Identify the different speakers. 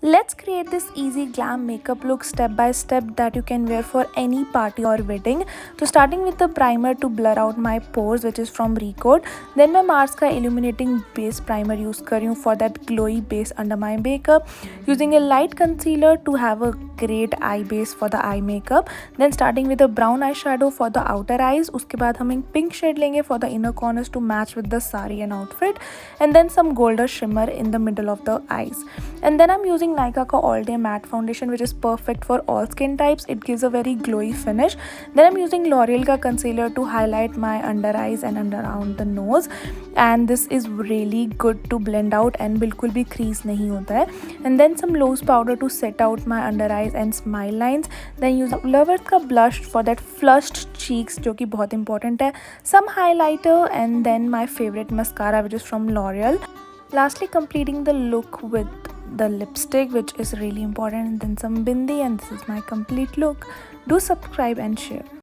Speaker 1: Let's create this easy glam makeup look step by step that you can wear for any party or wedding. So starting with the primer to blur out my pores, which is from Recode. Then मैं Mars का illuminating base primer use कर रही हूँ for that glowy base under my makeup. Using a light concealer to have a great eye base for the eye makeup. Then starting with a brown eyeshadow for the outer eyes. उसके बाद हम एक pink shade लेंगे for the inner corners to match with the sari and outfit. And then some golden shimmer in the middle of the eyes. And then I'm using Nykaa ka all day matte foundation, which is perfect for all skin types. It gives a very glowy finish. Then I'm using Loreal ka concealer to highlight my under eyes and around the nose, and this is really good to blend out and बिल्कुल भी crease नहीं होता है. And then some loose powder to set out my under eyes and smile lines. Then use Loreal का blush for that flushed cheeks, जो कि बहुत important है. Some highlighter and then my favorite mascara, which is from Loreal. Lastly, completing the look with the lipstick, which is really important, and then some bindi, and this is my complete look. Do subscribe and share.